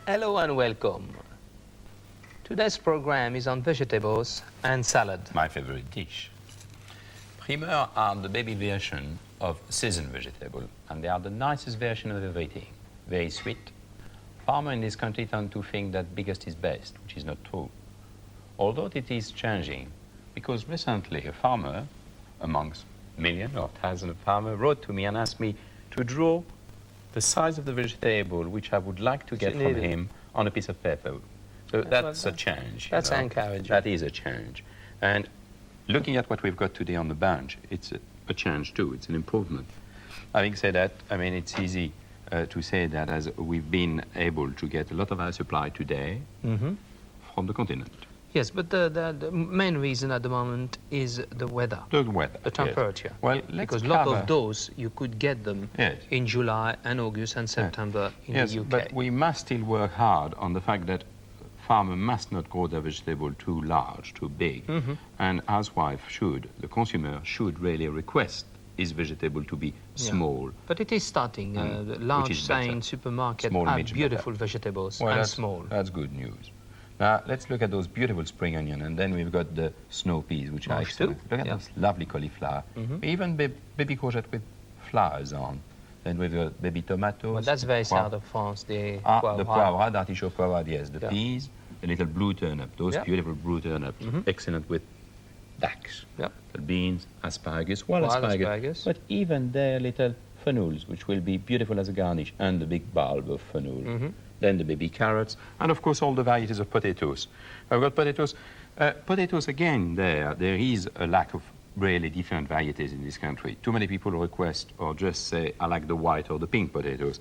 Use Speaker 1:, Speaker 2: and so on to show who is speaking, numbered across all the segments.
Speaker 1: Hello and welcome. Today's program is on vegetables and salad.
Speaker 2: My favorite dish. Primeurs are the baby version of seasoned vegetable, and they are the nicest version of everything. Very sweet. Farmers in this country tend to think that biggest is best, which is not true. Although it is changing, because recently a farmer, amongst millions or thousands of farmers, wrote to me and asked me to draw the size of the vegetable which I would like to get from him on a piece of paper. So that's a change.
Speaker 1: That's encouraging.
Speaker 2: That is a change. And looking at what we've got today on the bench, it's a change too. It's an improvement. Having said that, I mean, it's easy to say that as we've been able to get a lot of our supply today from the continent.
Speaker 1: Yes, but the main reason at the moment is the weather.
Speaker 2: The weather.
Speaker 1: The temperature.
Speaker 2: Yes. Well,
Speaker 1: because a lot of those, you could get them in July and August and September in the UK.
Speaker 2: But we must still work hard on the fact that farmers must not grow their vegetable too large, too big. And housewife should, the consumer should really request his vegetable to be small.
Speaker 1: But it is starting. The large chain supermarket have beautiful vegetables and small.
Speaker 2: That's good news. Now, let's look at those beautiful spring onion, and then we've got the snow peas, which are excellent. Look at this lovely cauliflower. Even baby courgette with flowers on. Then we've got baby tomatoes.
Speaker 1: Well, that's very south of France, the
Speaker 2: poivre, the artichoke poivre, yes. The peas, the little blue turnip, those beautiful blue turnips, excellent with dax. The beans, asparagus, asparagus. But even their little fenouils, which will be beautiful as a garnish, and the big bulb of fenouil. Then the baby carrots, and of course all the varieties of potatoes. I've got potatoes. Potatoes, again, there is a lack of really different varieties in this country. Too many people request or just say, I like the white or the pink potatoes.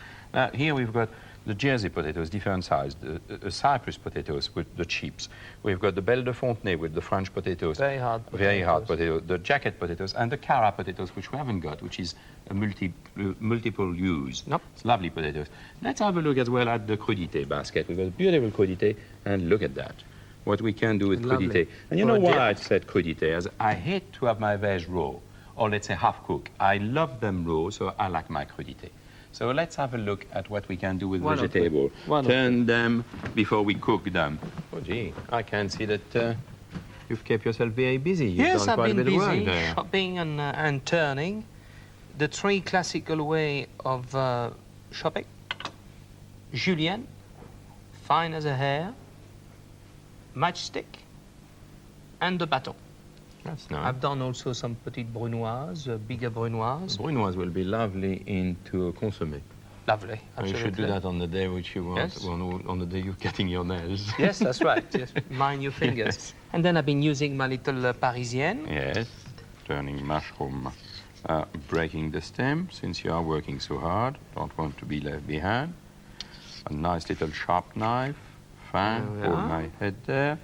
Speaker 2: Here we've got the Jersey potatoes, different size, the Cyprus potatoes with the chips. We've got the Belle de Fontenay with the French potatoes.
Speaker 1: Very hard
Speaker 2: potatoes. The jacket potatoes, and the Cara potatoes, which we haven't got, which is a multiple use. It's lovely potatoes. Let's have a look as well at the crudité basket. We've got a beautiful crudité, and look at that. What we can do with crudité. And you know why I said crudité? As I hate to have my veg raw, or let's say half cooked. I love them raw, so I like my crudité. So let's have a look at what we can do with vegetable. Turn them before we cook them. Oh, gee, I can see that you've kept yourself very busy.
Speaker 1: Yes, I've been busy shopping and turning. The three classical way of shopping. Julienne, fine as a hair, matchstick, and the baton.
Speaker 2: That's nice.
Speaker 1: I've done also some petite brunoise, bigger brunoise.
Speaker 2: Brunoise will be lovely into a consommé.
Speaker 1: Lovely, absolutely.
Speaker 2: You should do that on the day which you want, on the day you're getting your nails.
Speaker 1: Yes, that's right. Yes. Mind your fingers. Yes. And then I've been using my little Parisienne.
Speaker 2: Yes, turning mushroom, breaking the stem, since you are working so hard, don't want to be left behind. A nice little sharp knife, fine, hold my head there.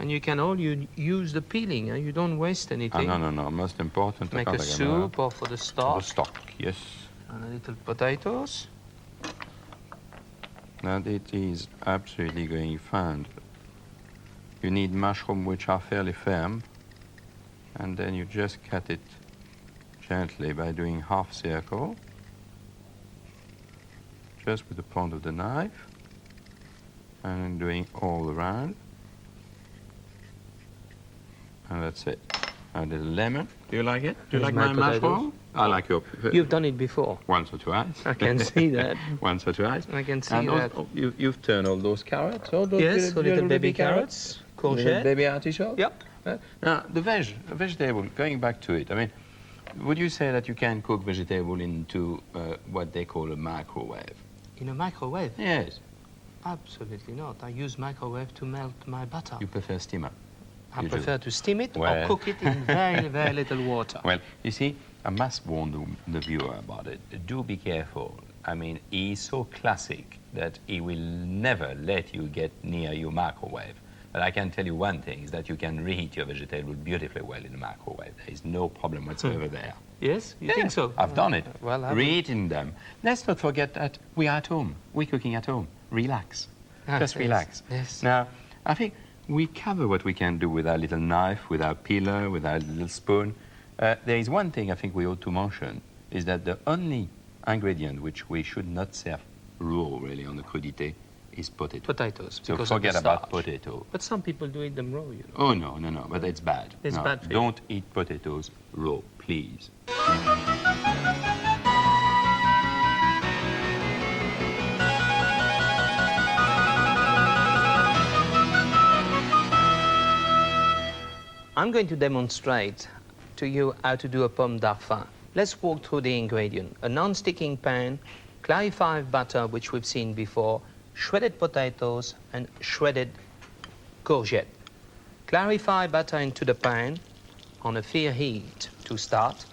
Speaker 1: And you can all use the peeling, you don't waste anything.
Speaker 2: No, most important.
Speaker 1: Make a soup or for the stock.
Speaker 2: For the stock, yes.
Speaker 1: And a little potatoes.
Speaker 2: Now it is absolutely going fine. You need mushroom which are fairly firm, and then you just cut it gently by doing half circle, just with the point of the knife, and doing all around. And that's it. A little lemon. Do you like it? Do you like my mushroom? I like your...
Speaker 1: You've done it before.
Speaker 2: Once or twice.
Speaker 1: I can see that.
Speaker 2: Once or twice.
Speaker 1: I can see that.
Speaker 2: You've turned all those carrots, all those
Speaker 1: little baby carrots, courgette.
Speaker 2: Baby artichoke.
Speaker 1: Yep.
Speaker 2: Now, the vegetable, going back to it, I mean, would you say that you can cook vegetable into what they call a microwave?
Speaker 1: In a microwave?
Speaker 2: Yes.
Speaker 1: Absolutely not. I use microwave to melt my butter.
Speaker 2: You prefer steamer?
Speaker 1: I prefer to steam it or cook it in very, very little water.
Speaker 2: Well, you see, I must warn the viewer about it. Do be careful. I mean, he's so classic that he will never let you get near your microwave. But I can tell you one thing, is that you can reheat your vegetable beautifully well in the microwave. There is no problem whatsoever there.
Speaker 1: Yes? You think so?
Speaker 2: I've done it.
Speaker 1: Well,
Speaker 2: reheating them. Let's not forget that we are at home. We're cooking at home. Relax. Just relax.
Speaker 1: Yes.
Speaker 2: Now, I think we cover what we can do with our little knife, with our peeler, with our little spoon. There is one thing I think we ought to mention, is that the only ingredient which we should not serve raw, really, on the crudité is potato.
Speaker 1: Potatoes.
Speaker 2: So forget about potato.
Speaker 1: But some people do eat them raw, you know.
Speaker 2: Oh, no, but it's bad.
Speaker 1: It's bad for you.
Speaker 2: Don't eat potatoes raw, please.
Speaker 1: I'm going to demonstrate to you how to do a pomme d'arfin. Let's walk through the ingredient. A non-sticking pan, clarified butter, which we've seen before, shredded potatoes, and shredded courgette. Clarify butter into the pan on a fair heat to start.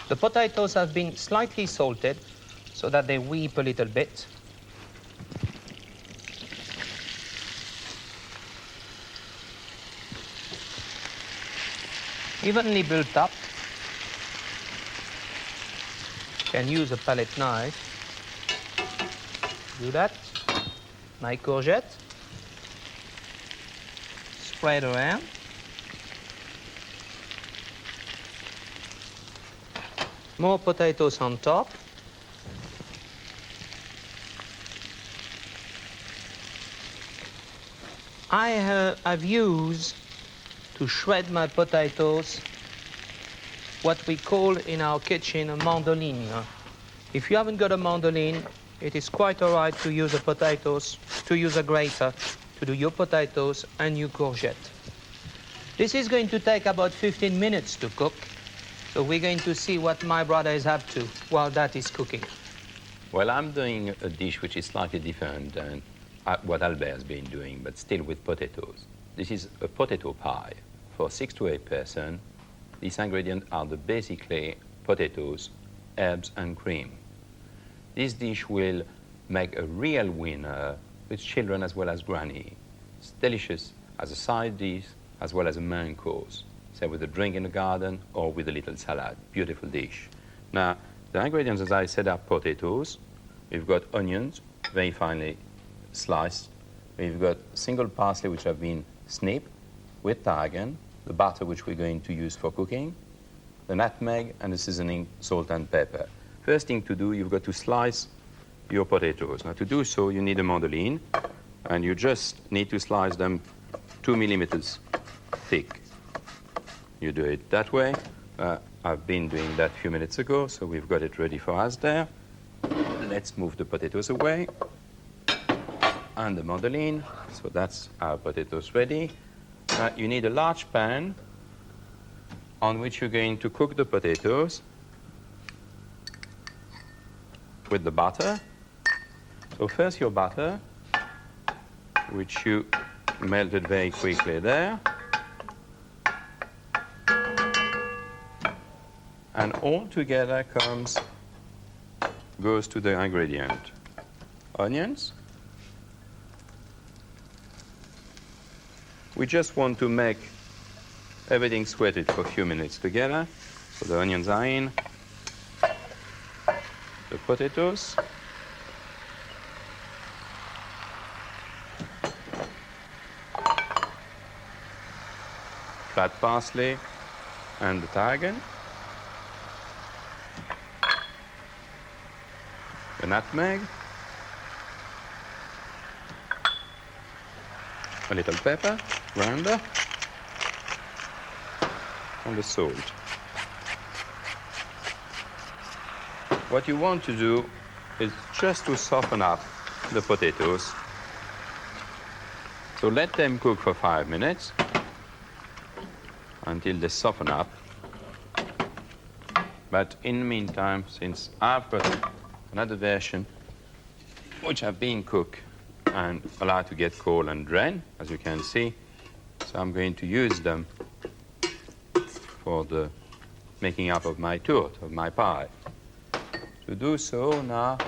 Speaker 1: The potatoes have been slightly salted so that they weep a little bit. Evenly built up. Can use a palette knife. Do that. My courgette. Spread around. More potatoes on top. I've used to shred my potatoes what we call in our kitchen a mandoline. If you haven't got a mandoline, it is quite all right to use a grater to do your potatoes and your courgette. This is going to take about 15 minutes to cook, so we're going to see what my brother is up to while that is cooking.
Speaker 2: Well, I'm doing a dish which is slightly different than what Albert has been doing, but still with potatoes. This is a potato pie. For 6 to 8 persons, these ingredients are basically potatoes, herbs, and cream. This dish will make a real winner with children as well as granny. It's delicious as a side dish as well as a main course, say with a drink in the garden or with a little salad. Beautiful dish. Now, the ingredients, as I said, are potatoes. We've got onions, very finely sliced. We've got single parsley, which have been snipped with tarragon, the butter which we're going to use for cooking, the nutmeg, and the seasoning, salt and pepper. First thing to do, you've got to slice your potatoes. Now, to do so, you need a mandoline, and you just need to slice them 2 millimeters thick. You do it that way. I've been doing that a few minutes ago, so we've got it ready for us there. Let's move the potatoes away. And the mandoline, so that's our potatoes ready. You need a large pan on which you're going to cook the potatoes with the butter. So first your butter, which you melted very quickly there. And all together goes to the ingredient. Onions. We just want to make everything sweated for a few minutes together. So the onions are in, the potatoes, flat parsley and the tarragon, the nutmeg, a little pepper, rounder, and the salt. What you want to do is just to soften up the potatoes. So let them cook for 5 minutes until they soften up. But in the meantime, since I've got another version which have been cooked and allowed to get cold and drain, as you can see, so I'm going to use them for the making up of my tourte, of my pie. To do so now,